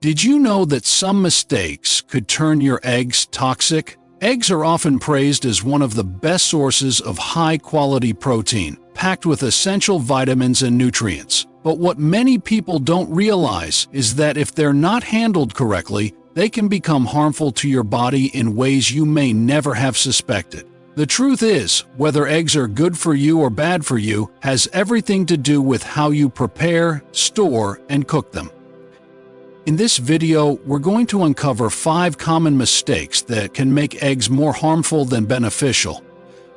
Did you know that some mistakes could turn your eggs toxic? Eggs are often praised as one of the best sources of high-quality protein, packed with essential vitamins and nutrients. But what many people don't realize is that if they're not handled correctly, they can become harmful to your body in ways you may never have suspected. The truth is, whether eggs are good for you or bad for you has everything to do with how you prepare, store, and cook them. In this video, we're going to uncover 5 common mistakes that can make eggs more harmful than beneficial.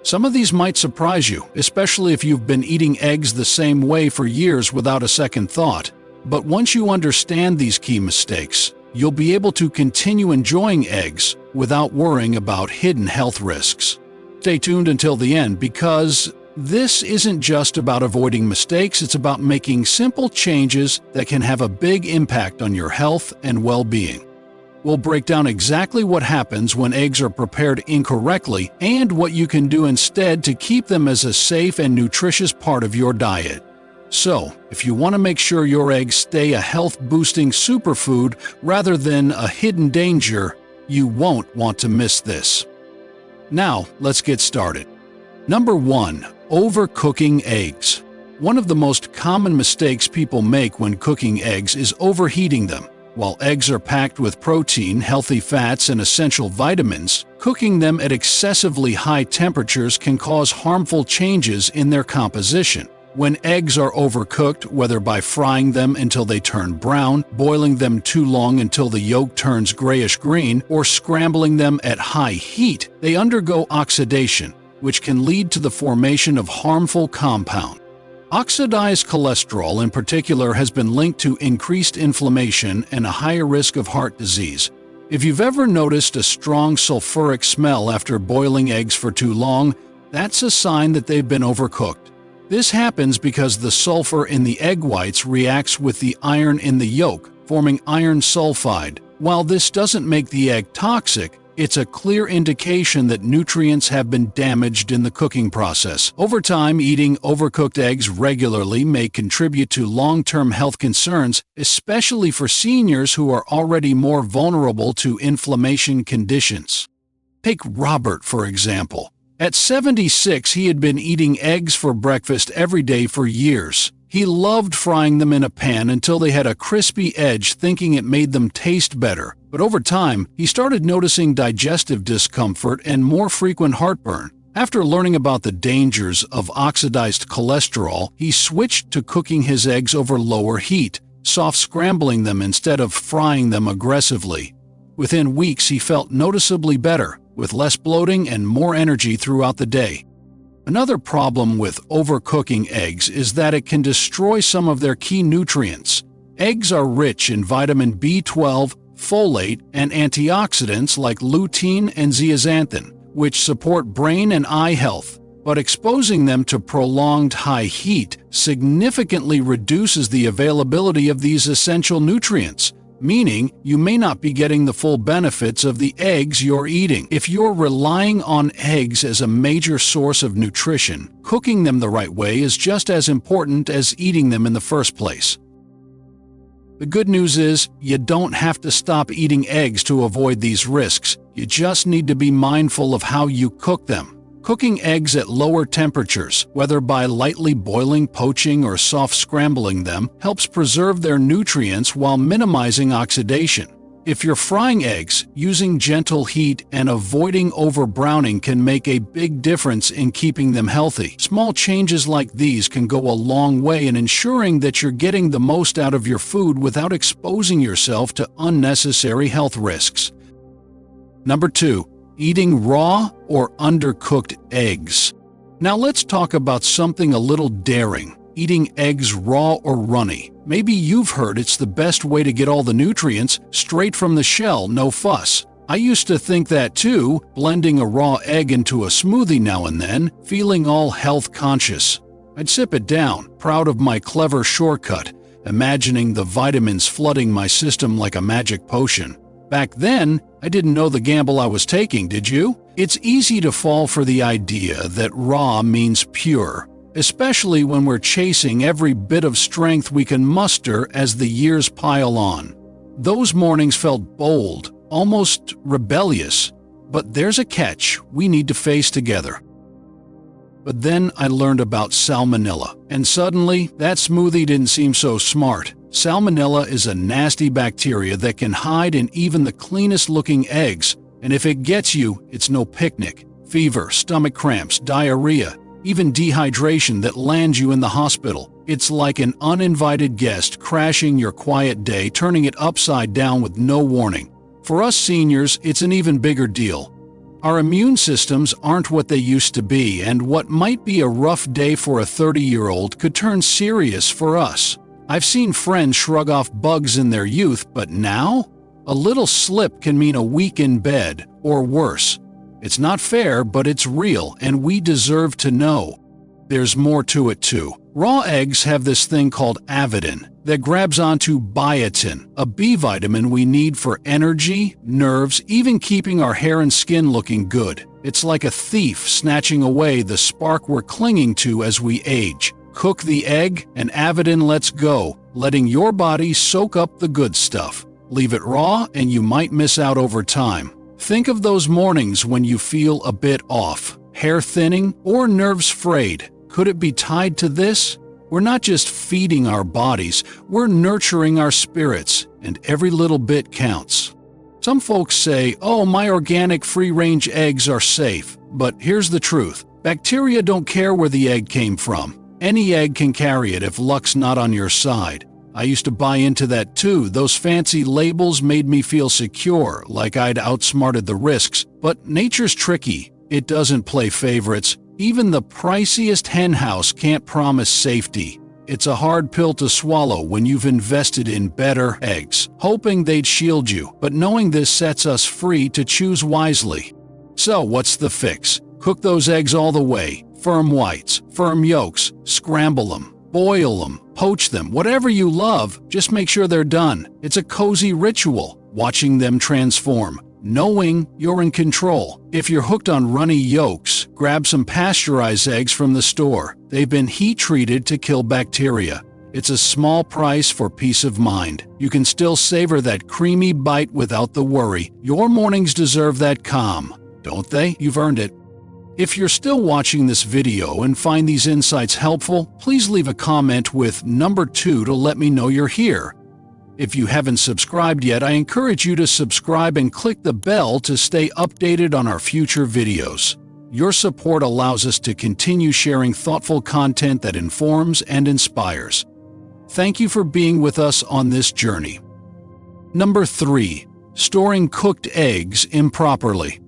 Some of these might surprise you, especially if you've been eating eggs the same way for years without a second thought. But once you understand these key mistakes, you'll be able to continue enjoying eggs without worrying about hidden health risks. Stay tuned until the end because this isn't just about avoiding mistakes, it's about making simple changes that can have a big impact on your health and well-being. We'll break down exactly what happens when eggs are prepared incorrectly and what you can do instead to keep them as a safe and nutritious part of your diet. So, if you want to make sure your eggs stay a health-boosting superfood rather than a hidden danger, you won't want to miss this. Now, let's get started. Number 1. Overcooking eggs. One of the most common mistakes people make when cooking eggs is overheating them. While eggs are packed with protein, healthy fats, and essential vitamins, cooking them at excessively high temperatures can cause harmful changes in their composition. When eggs are overcooked, whether by frying them until they turn brown, boiling them too long until the yolk turns grayish-green, or scrambling them at high heat, they undergo oxidation, which can lead to the formation of harmful compounds. Oxidized cholesterol in particular has been linked to increased inflammation and a higher risk of heart disease. If you've ever noticed a strong sulfuric smell after boiling eggs for too long, that's a sign that they've been overcooked. This happens because the sulfur in the egg whites reacts with the iron in the yolk, forming iron sulfide. While this doesn't make the egg toxic, it's a clear indication that nutrients have been damaged in the cooking process. Over time, eating overcooked eggs regularly may contribute to long-term health concerns, especially for seniors who are already more vulnerable to inflammation conditions. Take Robert, for example. At 76, he had been eating eggs for breakfast every day for years. He loved frying them in a pan until they had a crispy edge, thinking it made them taste better. But over time, he started noticing digestive discomfort and more frequent heartburn. After learning about the dangers of oxidized cholesterol, he switched to cooking his eggs over lower heat, soft scrambling them instead of frying them aggressively. Within weeks, he felt noticeably better, with less bloating and more energy throughout the day. Another problem with overcooking eggs is that it can destroy some of their key nutrients. Eggs are rich in vitamin B12, folate, and antioxidants like lutein and zeaxanthin, which support brain and eye health. But exposing them to prolonged high heat significantly reduces the availability of these essential nutrients, meaning you may not be getting the full benefits of the eggs you're eating. If you're relying on eggs as a major source of nutrition, cooking them the right way is just as important as eating them in the first place. The good news is, you don't have to stop eating eggs to avoid these risks. You just need to be mindful of how you cook them. Cooking eggs at lower temperatures, whether by lightly boiling, poaching, or soft scrambling them, helps preserve their nutrients while minimizing oxidation. If you're frying eggs, using gentle heat and avoiding overbrowning can make a big difference in keeping them healthy. Small changes like these can go a long way in ensuring that you're getting the most out of your food without exposing yourself to unnecessary health risks. Number 2. Eating raw or undercooked eggs. Now let's talk about something a little daring. Eating eggs raw or runny. Maybe you've heard it's the best way to get all the nutrients straight from the shell, no fuss. I used to think that too, blending a raw egg into a smoothie now and then, feeling all health conscious. I'd sip it down, proud of my clever shortcut, imagining the vitamins flooding my system like a magic potion. Back then, I didn't know the gamble I was taking, did you? It's easy to fall for the idea that raw means pure, especially when we're chasing every bit of strength we can muster as the years pile on. Those mornings felt bold, almost rebellious. But there's a catch we need to face together. But then I learned about salmonella, and suddenly that smoothie didn't seem so smart. Salmonella is a nasty bacteria that can hide in even the cleanest looking eggs, and if it gets you, it's no picnic. Fever, stomach cramps, diarrhea, even dehydration that lands you in the hospital. It's like an uninvited guest crashing your quiet day, turning it upside down with no warning. For us seniors, it's an even bigger deal. Our immune systems aren't what they used to be, and what might be a rough day for a 30-year-old could turn serious for us. I've seen friends shrug off bugs in their youth, but now? A little slip can mean a week in bed, or worse. It's not fair, but it's real, and we deserve to know. There's more to it too. Raw eggs have this thing called avidin that grabs onto biotin, a B vitamin we need for energy, nerves, even keeping our hair and skin looking good. It's like a thief snatching away the spark we're clinging to as we age. Cook the egg, and avidin lets go, letting your body soak up the good stuff. Leave it raw, and you might miss out over time. Think of those mornings when you feel a bit off, hair thinning, or nerves frayed. Could it be tied to this? We're not just feeding our bodies, we're nurturing our spirits, and every little bit counts. Some folks say, oh, my organic free-range eggs are safe. But here's the truth. Bacteria don't care where the egg came from. Any egg can carry it if luck's not on your side. I used to buy into that too. Those fancy labels made me feel secure, like I'd outsmarted the risks. But nature's tricky. It doesn't play favorites. Even the priciest henhouse can't promise safety. It's a hard pill to swallow when you've invested in better eggs, hoping they'd shield you, but knowing this sets us free to choose wisely. So what's the fix? Cook those eggs all the way. Firm whites, firm yolks, scramble them, boil them, poach them, whatever you love, just make sure they're done. It's a cozy ritual, watching them transform, knowing you're in control. If you're hooked on runny yolks, grab some pasteurized eggs from the store. They've been heat-treated to kill bacteria. It's a small price for peace of mind. You can still savor that creamy bite without the worry. Your mornings deserve that calm, don't they? You've earned it. If you're still watching this video and find these insights helpful, please leave a comment with number 2 to let me know you're here. If you haven't subscribed yet, I encourage you to subscribe and click the bell to stay updated on our future videos. Your support allows us to continue sharing thoughtful content that informs and inspires. Thank you for being with us on this journey. Number 3. Storing cooked eggs improperly.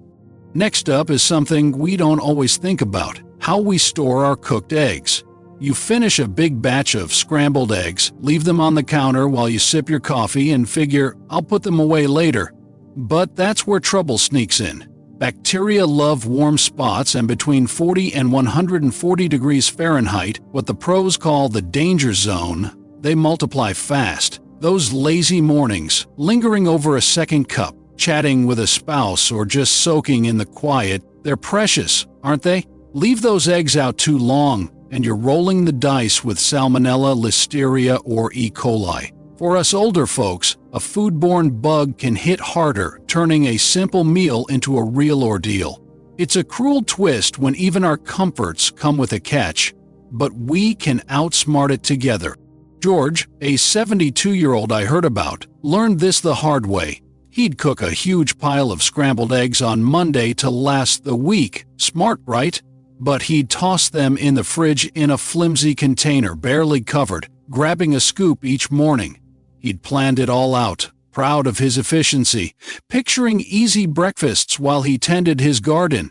Next up is something we don't always think about: how we store our cooked eggs. You finish a big batch of scrambled eggs, leave them on the counter while you sip your coffee and figure, I'll put them away later. But that's where trouble sneaks in. Bacteria love warm spots, and between 40 and 140 degrees Fahrenheit, what the pros call the danger zone, they multiply fast. Those lazy mornings, lingering over a second cup, chatting with a spouse, or just soaking in the quiet, they're precious, aren't they? Leave those eggs out too long, and you're rolling the dice with salmonella, listeria, or E. coli. For us older folks, a foodborne bug can hit harder, turning a simple meal into a real ordeal. It's a cruel twist when even our comforts come with a catch, but we can outsmart it together. George, a 72-year-old I heard about, learned this the hard way. He'd cook a huge pile of scrambled eggs on Monday to last the week. Smart, right? But he'd toss them in the fridge in a flimsy container, barely covered, grabbing a scoop each morning. He'd planned it all out, proud of his efficiency, picturing easy breakfasts while he tended his garden.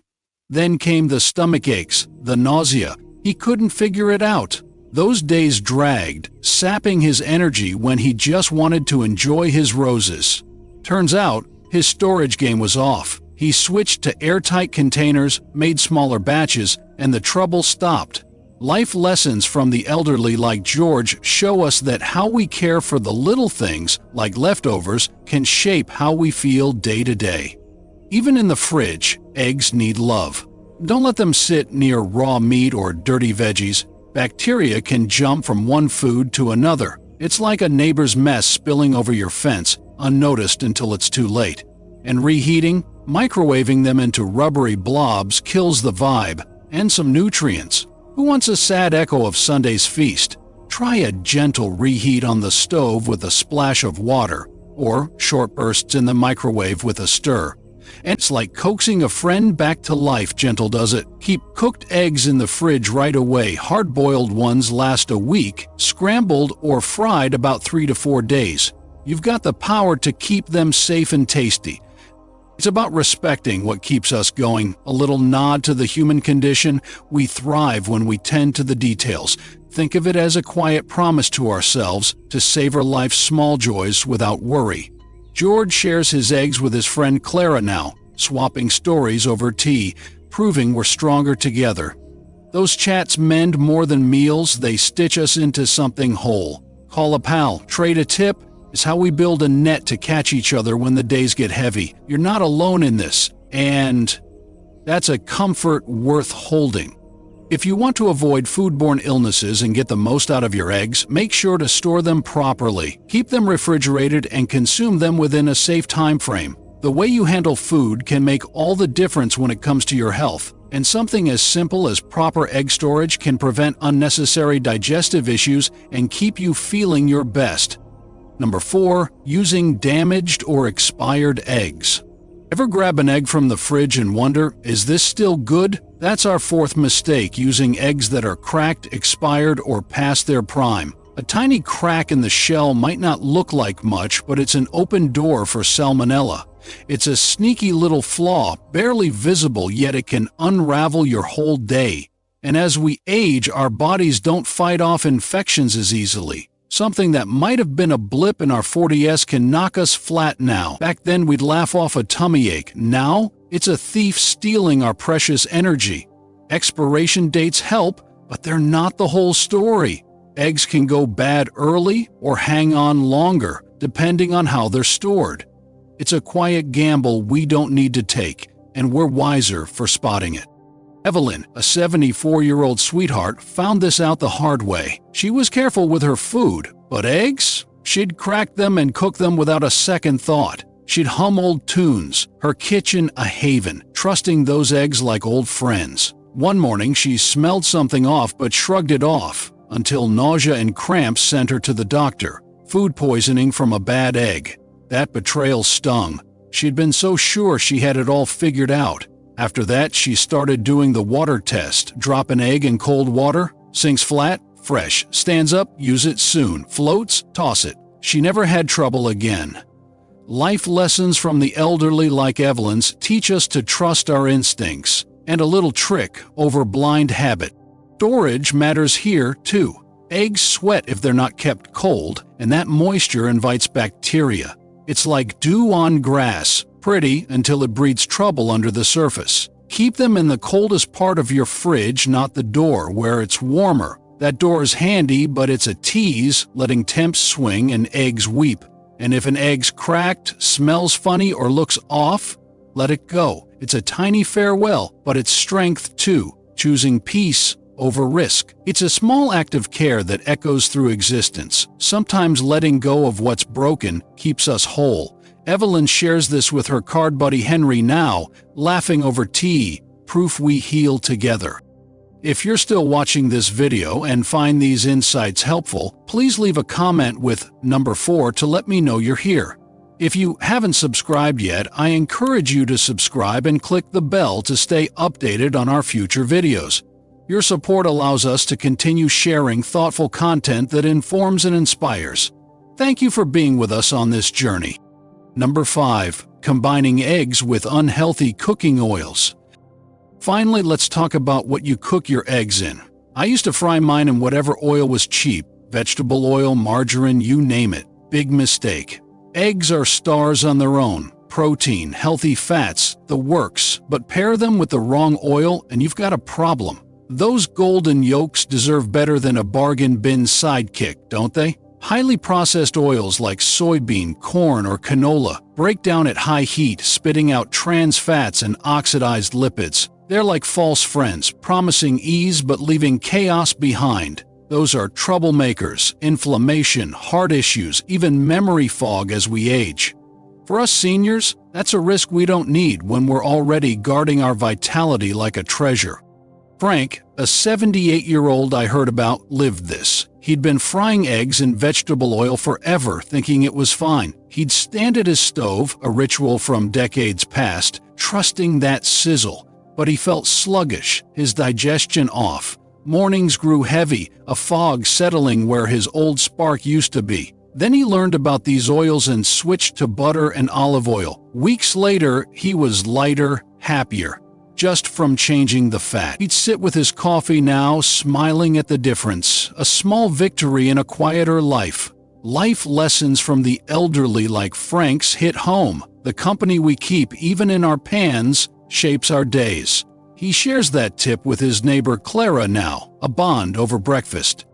Then came the stomach aches, the nausea. He couldn't figure it out. Those days dragged, sapping his energy when he just wanted to enjoy his roses. Turns out, his storage game was off. He switched to airtight containers, made smaller batches, and the trouble stopped. Life lessons from the elderly like George show us that how we care for the little things, like leftovers, can shape how we feel day to day. Even in the fridge, eggs need love. Don't let them sit near raw meat or dirty veggies. Bacteria can jump from one food to another. It's like a neighbor's mess spilling over your fence. unnoticed until it's too late. And reheating, microwaving them into rubbery blobs kills the vibe and some nutrients. Who wants a sad echo of Sunday's feast? Try a gentle reheat on the stove with a splash of water, or short bursts in the microwave with a stir. And it's like coaxing a friend back to life, gentle does it. Keep cooked eggs in the fridge right away. Hard-boiled ones last a week, scrambled or fried about 3 to 4 days. You've got the power to keep them safe and tasty. It's about respecting what keeps us going. A little nod to the human condition. We thrive when we tend to the details. Think of it as a quiet promise to ourselves to savor life's small joys without worry. George shares his eggs with his friend Clara now, swapping stories over tea, proving we're stronger together. Those chats mend more than meals, they stitch us into something whole. Call a pal, trade a tip, is how we build a net to catch each other when the days get heavy. You're not alone in this, and that's a comfort worth holding. If you want to avoid foodborne illnesses and get the most out of your eggs, make sure to store them properly. Keep them refrigerated and consume them within a safe time frame. The way you handle food can make all the difference when it comes to your health, and something as simple as proper egg storage can prevent unnecessary digestive issues and keep you feeling your best. Number 4, using damaged or expired eggs. Ever grab an egg from the fridge and wonder, is this still good? That's our 4th mistake, using eggs that are cracked, expired, or past their prime. A tiny crack in the shell might not look like much, but it's an open door for salmonella. It's a sneaky little flaw, barely visible, yet it can unravel your whole day. And as we age, our bodies don't fight off infections as easily. Something that might have been a blip in our 40s can knock us flat now. Back then we'd laugh off a tummy ache. Now, it's a thief stealing our precious energy. Expiration dates help, but they're not the whole story. Eggs can go bad early or hang on longer, depending on how they're stored. It's a quiet gamble we don't need to take, and we're wiser for spotting it. Evelyn, a 74-year-old sweetheart, found this out the hard way. She was careful with her food, but eggs? She'd crack them and cook them without a second thought. She'd hum old tunes, her kitchen a haven, trusting those eggs like old friends. One morning she smelled something off but shrugged it off, until nausea and cramps sent her to the doctor. Food poisoning from a bad egg. That betrayal stung. She'd been so sure she had it all figured out. After that, she started doing the water test. Drop an egg in cold water, sinks flat, fresh, stands up, use it soon, floats, toss it. She never had trouble again. Life lessons from the elderly like Evelyn's teach us to trust our instincts, and a little trick over blind habit. Storage matters here too. Eggs sweat if they're not kept cold, and that moisture invites bacteria. It's like dew on grass. Pretty until it breeds trouble under the surface. Keep them in the coldest part of your fridge, not the door, where it's warmer. That door is handy, but it's a tease, letting temps swing and eggs weep. And if an egg's cracked, smells funny, or looks off, let it go. It's a tiny farewell, but it's strength too, choosing peace over risk. It's a small act of care that echoes through existence. Sometimes letting go of what's broken keeps us whole. Evelyn shares this with her card buddy Henry now, laughing over tea, proof we heal together. If you're still watching this video and find these insights helpful, please leave a comment with number 4 to let me know you're here. If you haven't subscribed yet, I encourage you to subscribe and click the bell to stay updated on our future videos. Your support allows us to continue sharing thoughtful content that informs and inspires. Thank you for being with us on this journey. Number 5. Combining eggs with unhealthy cooking oils. Finally, let's talk about what you cook your eggs in. I used to fry mine in whatever oil was cheap. Vegetable oil, margarine, you name it. Big mistake. Eggs are stars on their own. Protein, healthy fats, the works. But pair them with the wrong oil and you've got a problem. Those golden yolks deserve better than a bargain bin sidekick, don't they? Highly processed oils like soybean, corn, or canola break down at high heat, spitting out trans fats and oxidized lipids. They're like false friends, promising ease but leaving chaos behind. Those are troublemakers, inflammation, heart issues, even memory fog as we age. For us seniors, that's a risk we don't need when we're already guarding our vitality like a treasure. Frank, a 78-year-old I heard about, lived this. He'd been frying eggs in vegetable oil forever, thinking it was fine. He'd stand at his stove, a ritual from decades past, trusting that sizzle. But he felt sluggish, his digestion off. Mornings grew heavy, a fog settling where his old spark used to be. Then he learned about these oils and switched to butter and olive oil. Weeks later, he was lighter, happier. Just from changing the fat. He'd sit with his coffee now, smiling at the difference, a small victory in a quieter life. Life lessons from the elderly like Frank's hit home. The company we keep, even in our pans, shapes our days. He shares that tip with his neighbor Clara now, a bond over breakfast.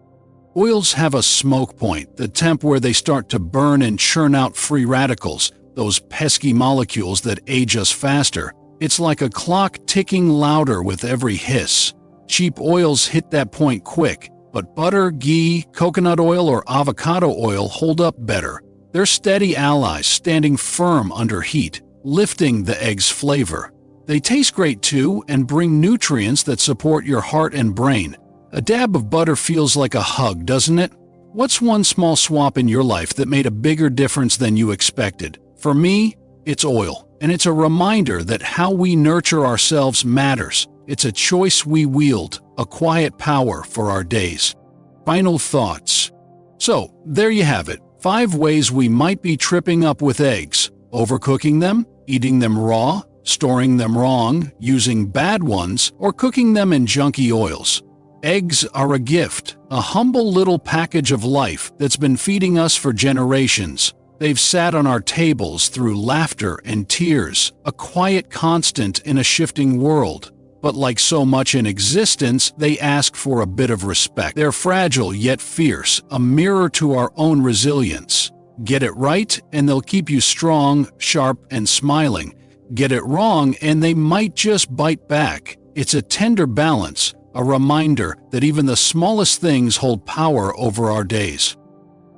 Oils have a smoke point, the temp where they start to burn and churn out free radicals, those pesky molecules that age us faster. It's like a clock ticking louder with every hiss. Cheap oils hit that point quick, but butter, ghee, coconut oil, or avocado oil hold up better. They're steady allies standing firm under heat, lifting the egg's flavor. They taste great too and bring nutrients that support your heart and brain. A dab of butter feels like a hug, doesn't it? What's one small swap in your life that made a bigger difference than you expected? For me, it's oil. And it's a reminder that how we nurture ourselves matters. It's a choice we wield, a quiet power for our days. Final thoughts. So, there you have it. 5 ways we might be tripping up with eggs. Overcooking them, eating them raw, storing them wrong, using bad ones, or cooking them in junky oils. Eggs are a gift, a humble little package of life that's been feeding us for generations. They've sat on our tables through laughter and tears, a quiet constant in a shifting world. But like so much in existence, they ask for a bit of respect. They're fragile yet fierce, a mirror to our own resilience. Get it right, and they'll keep you strong, sharp, and smiling. Get it wrong, and they might just bite back. It's a tender balance, a reminder that even the smallest things hold power over our days.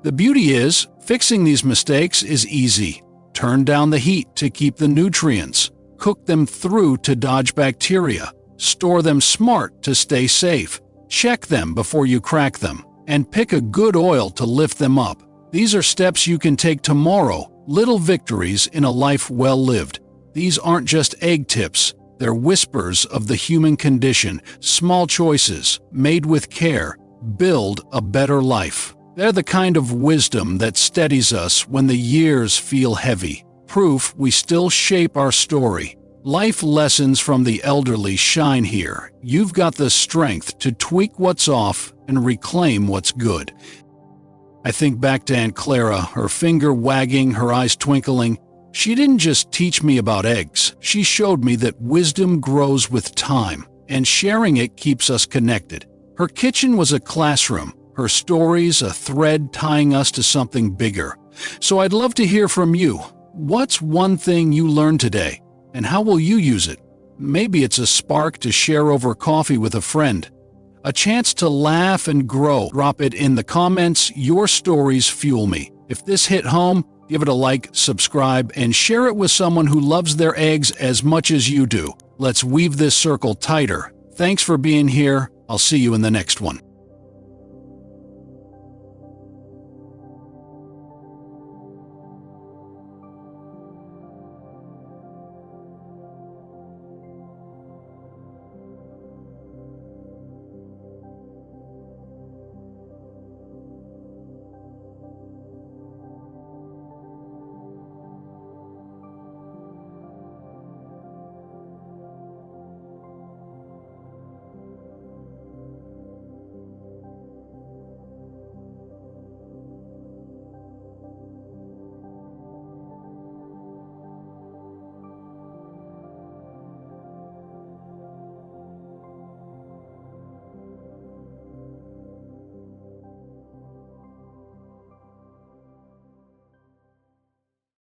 The beauty is, fixing these mistakes is easy. Turn down the heat to keep the nutrients. Cook them through to dodge bacteria. Store them smart to stay safe. Check them before you crack them. And pick a good oil to lift them up. These are steps you can take tomorrow, little victories in a life well lived. These aren't just egg tips. They're whispers of the human condition. Small choices, made with care, build a better life. They're the kind of wisdom that steadies us when the years feel heavy. Proof we still shape our story. Life lessons from the elderly shine here. You've got the strength to tweak what's off and reclaim what's good. I think back to Aunt Clara, her finger wagging, her eyes twinkling. She didn't just teach me about eggs. She showed me that wisdom grows with time, and sharing it keeps us connected. Her kitchen was a classroom. Her stories, a thread tying us to something bigger. So I'd love to hear from you. What's one thing you learned today? And how will you use it? Maybe it's a spark to share over coffee with a friend. A chance to laugh and grow. Drop it in the comments. Your stories fuel me. If this hit home, give it a like, subscribe, and share it with someone who loves their eggs as much as you do. Let's weave this circle tighter. Thanks for being here. I'll see you in the next one.